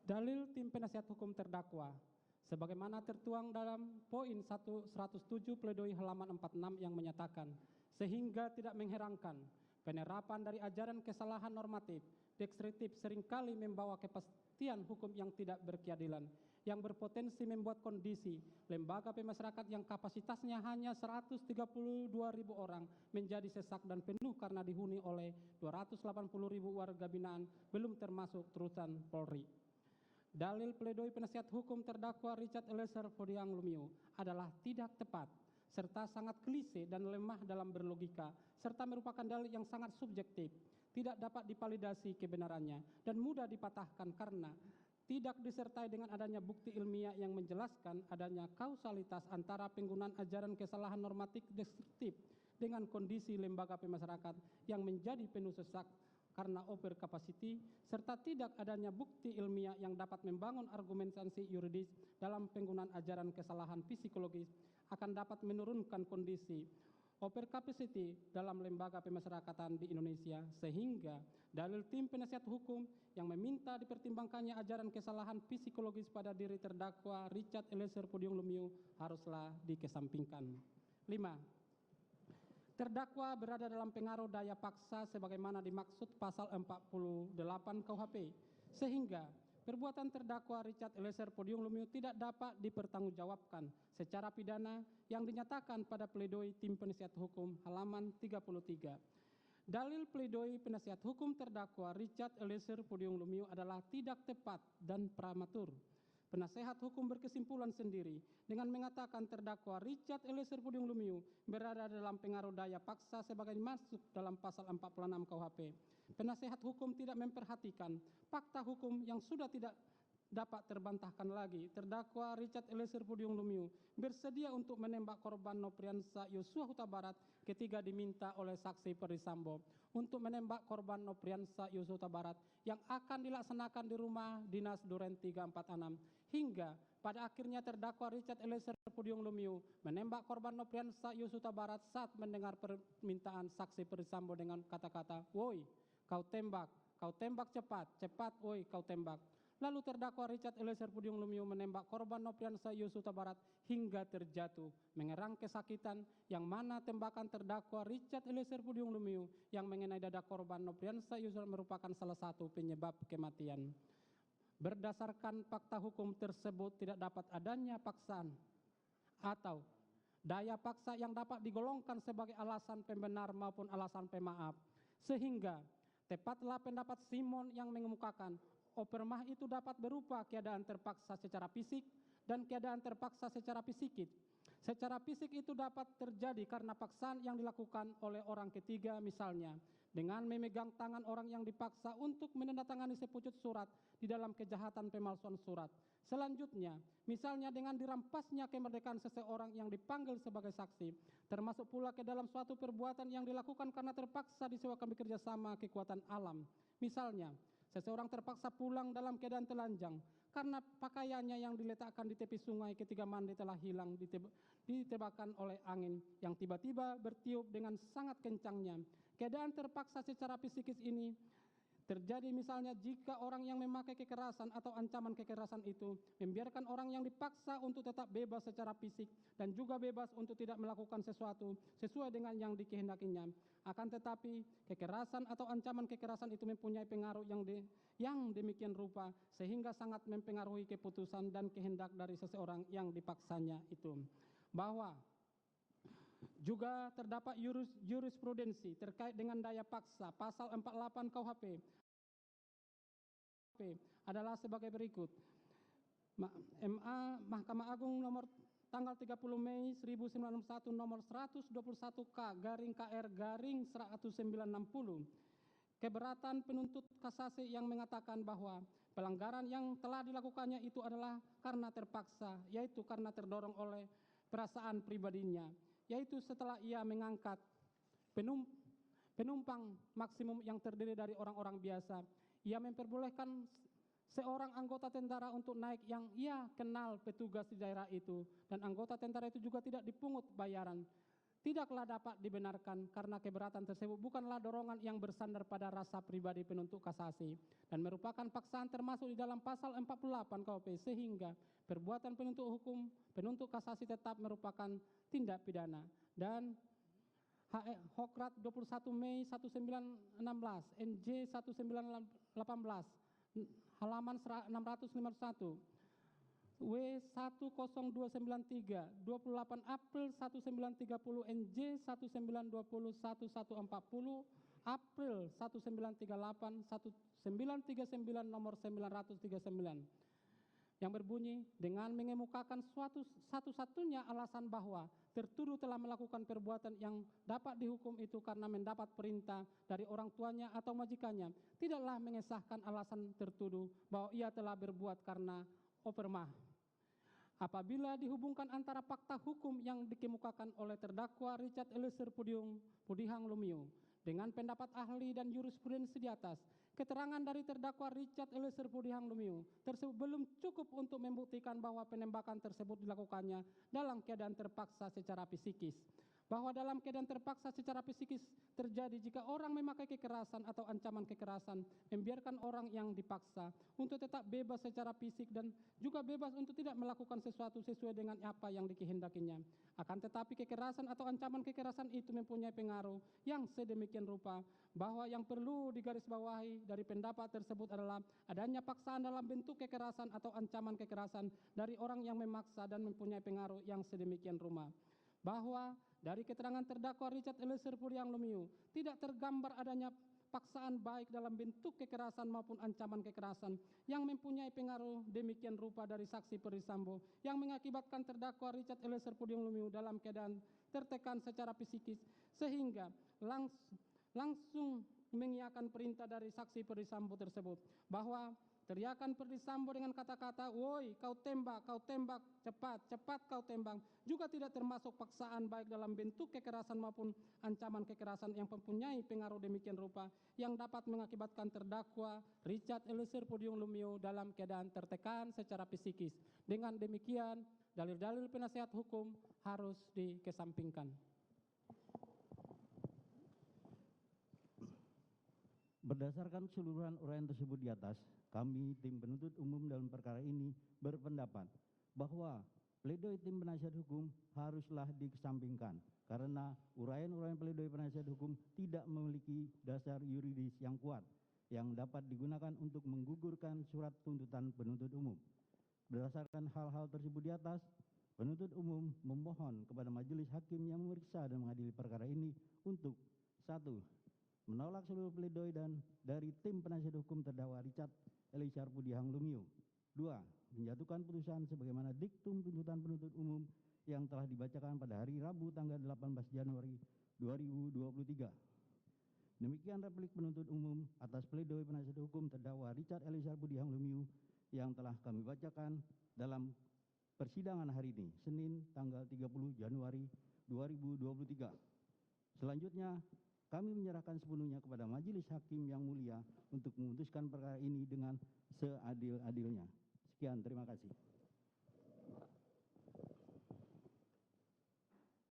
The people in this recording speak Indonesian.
Dalil tim penasihat hukum terdakwa sebagaimana tertuang dalam poin 107 pledoi halaman 46 yang menyatakan, sehingga tidak mengherankan penerapan dari ajaran kesalahan normatif deskriptif seringkali membawa kepastian hukum yang tidak berkeadilan, yang berpotensi membuat kondisi lembaga pemasyarakatan yang kapasitasnya hanya 132.000 orang menjadi sesak dan penuh karena dihuni oleh 280.000 warga binaan, belum termasuk terusan Polri. Dalil pledoi penasihat hukum terdakwa Richard Eliezer Podiang Lumiu adalah tidak tepat, serta sangat klise dan lemah dalam berlogika, serta merupakan dalil yang sangat subjektif, tidak dapat divalidasi kebenarannya, dan mudah dipatahkan karena tidak disertai dengan adanya bukti ilmiah yang menjelaskan adanya kausalitas antara penggunaan ajaran kesalahan normatif deskriptif dengan kondisi lembaga pemasyarakatan yang menjadi penuh sesak karena over capacity, serta tidak adanya bukti ilmiah yang dapat membangun argumentasi yuridis dalam penggunaan ajaran kesalahan psikologis akan dapat menurunkan kondisi over capacity dalam lembaga pemasyarakatan di Indonesia, sehingga dalil tim penasihat hukum yang meminta dipertimbangkannya ajaran kesalahan psikologis pada diri terdakwa Richard Eliezer Podiang Lumiu haruslah dikesampingkan. 5. Terdakwa berada dalam pengaruh daya paksa sebagaimana dimaksud pasal 48 KUHP, sehingga perbuatan terdakwa Richard Eliezer Podiang Lumiu tidak dapat dipertanggungjawabkan secara pidana yang dinyatakan pada pledoi tim penasihat hukum halaman 33. Dalil pledoi penasihat hukum terdakwa Richard Eliezer Podiang Lumiu adalah tidak tepat dan prematur. Penasehat hukum berkesimpulan sendiri dengan mengatakan terdakwa Richard Eliezer Podiang Lumiu berada dalam pengaruh daya paksa sebagai masuk dalam pasal 46 KUHP. Penasehat hukum tidak memperhatikan fakta hukum yang sudah tidak dapat terbantahkan lagi. Terdakwa Richard Eliezer Podiang Lumiu bersedia untuk menembak korban Nopriansa Yosua Huta Barat ketika diminta oleh saksi Perdisambo untuk menembak korban Nopriansa Yosua Huta Barat yang akan dilaksanakan di rumah dinas Duren 346, hingga pada akhirnya terdakwa Richard Eliezer Podiang Lumiu menembak korban Nopriansa Yosua Huta Barat saat mendengar permintaan saksi Perdisambo dengan kata-kata, "Woi, kau tembak cepat, cepat, woi, kau tembak." Lalu terdakwa Richard Eliezer Podiang Lumiu menembak korban Nopriansa Yosua Huta Barat hingga terjatuh, mengerang kesakitan, yang mana tembakan terdakwa Richard Eliezer Podiang Lumiu yang mengenai dada korban Nopriansa Yosua merupakan salah satu penyebab kematian. Berdasarkan fakta hukum tersebut tidak dapat adanya paksaan atau daya paksa yang dapat digolongkan sebagai alasan pembenar maupun alasan pemaaf, sehingga tepatlah pendapat Simon yang mengemukakan opermah itu dapat berupa keadaan terpaksa secara fisik dan keadaan terpaksa secara psikis. Secara fisik itu dapat terjadi karena paksaan yang dilakukan oleh orang ketiga, misalnya dengan memegang tangan orang yang dipaksa untuk menandatangani sepucuk surat di dalam kejahatan pemalsuan surat. Selanjutnya, misalnya dengan dirampasnya kemerdekaan seseorang yang dipanggil sebagai saksi, termasuk pula ke dalam suatu perbuatan yang dilakukan karena terpaksa disewakan bekerja sama kekuatan alam. Misalnya, seseorang terpaksa pulang dalam keadaan telanjang karena pakaiannya yang diletakkan di tepi sungai ketika mandi telah hilang ditebakan oleh angin yang tiba-tiba bertiup dengan sangat kencangnya. Keadaan terpaksa secara psikis ini terjadi misalnya jika orang yang memakai kekerasan atau ancaman kekerasan itu membiarkan orang yang dipaksa untuk tetap bebas secara fisik dan juga bebas untuk tidak melakukan sesuatu sesuai dengan yang dikehendakinya. Akan tetapi kekerasan atau ancaman kekerasan itu mempunyai pengaruh yang demikian rupa sehingga sangat mempengaruhi keputusan dan kehendak dari seseorang yang dipaksanya itu. Bahwa juga terdapat jurisprudensi terkait dengan daya paksa pasal 48 KUHP adalah sebagai berikut. MA Mahkamah Agung nomor tanggal 30 Mei 1991 nomor 121K garing KR garing 1960. Keberatan penuntut kasasi yang mengatakan bahwa pelanggaran yang telah dilakukannya itu adalah karena terpaksa, yaitu karena terdorong oleh perasaan pribadinya, yaitu setelah ia mengangkat penumpang maksimum yang terdiri dari orang-orang biasa, ia memperbolehkan seorang anggota tentara untuk naik yang ia kenal petugas di daerah itu, dan anggota tentara itu juga tidak dipungut bayaran. tidaklah dapat dibenarkan karena keberatan tersebut bukanlah dorongan yang bersandar pada rasa pribadi penuntut kasasi dan merupakan paksaan termasuk di dalam pasal 48 KUHP, sehingga perbuatan penuntut kasasi tetap merupakan tindak pidana. Dan Hokrat 21 Mei 1916, NJ 1918, halaman 651, W10293, 28 April 1930, NJ 1920, 1140, April 1938, 1939 nomor 939, yang berbunyi dengan mengemukakan satu-satunya alasan bahwa tertuduh telah melakukan perbuatan yang dapat dihukum itu karena mendapat perintah dari orang tuanya atau majikannya, tidaklah mengesahkan alasan tertuduh bahwa ia telah berbuat karena opermah. Apabila dihubungkan antara fakta hukum yang dikemukakan oleh terdakwa Richard Eliezer Pudihang Lumiu dengan pendapat ahli dan jurisprudensi di atas, keterangan dari terdakwa Richard Eliezer Pudihang Lumiu tersebut belum cukup untuk membuktikan bahwa penembakan tersebut dilakukannya dalam keadaan terpaksa secara psikis. Bahwa dalam keadaan terpaksa secara psikis terjadi jika orang memakai kekerasan atau ancaman kekerasan, membiarkan orang yang dipaksa untuk tetap bebas secara fisik dan juga bebas untuk tidak melakukan sesuatu sesuai dengan apa yang dikehendakinya. Akan tetapi kekerasan atau ancaman kekerasan itu mempunyai pengaruh yang sedemikian rupa bahwa yang perlu digarisbawahi dari pendapat tersebut adalah adanya paksaan dalam bentuk kekerasan atau ancaman kekerasan dari orang yang memaksa dan mempunyai pengaruh yang sedemikian rupa. Bahwa dari keterangan terdakwa Richard Eliezer Pudihang Lumiu tidak tergambar adanya paksaan baik dalam bentuk kekerasan maupun ancaman kekerasan yang mempunyai pengaruh demikian rupa dari saksi Perdisambo yang mengakibatkan terdakwa Richard Eliezer Pudihang Lumiu dalam keadaan tertekan secara psikis sehingga langsung mengiyakan perintah dari saksi Perdisambo tersebut, bahwa teriakan Perdisambo dengan kata-kata "woi kau tembak, cepat, cepat kau tembak" juga tidak termasuk paksaan baik dalam bentuk kekerasan maupun ancaman kekerasan yang mempunyai pengaruh demikian rupa yang dapat mengakibatkan terdakwa Richard Eliezer Pudihang Lumiu dalam keadaan tertekan secara psikis. Dengan demikian, dalil-dalil penasihat hukum harus dikesampingkan. Berdasarkan keseluruhan uraian tersebut di atas, kami tim penuntut umum dalam perkara ini berpendapat bahwa pledoi tim penasihat hukum haruslah dikesampingkan karena uraian-uraian pledoi penasihat hukum tidak memiliki dasar yuridis yang kuat yang dapat digunakan untuk menggugurkan surat tuntutan penuntut umum. Berdasarkan hal-hal tersebut di atas, penuntut umum memohon kepada majelis hakim yang memeriksa dan mengadili perkara ini untuk: 1. Menolak seluruh pledoi dan dari tim penasihat hukum terdakwa Richard Eliezer Pudihang Lumiu. 2. Menjatuhkan putusan sebagaimana diktum tuntutan penuntut umum yang telah dibacakan pada hari Rabu tanggal 18 Januari 2023. Demikian replik penuntut umum atas pledoi penasihat hukum terdakwa Richard Eliezer Pudihang Lumiu yang telah kami bacakan dalam persidangan hari ini, Senin tanggal 30 Januari 2023. Selanjutnya, kami menyerahkan sepenuhnya kepada majelis hakim yang mulia untuk memutuskan perkara ini dengan seadil-adilnya. Sekian, terima kasih.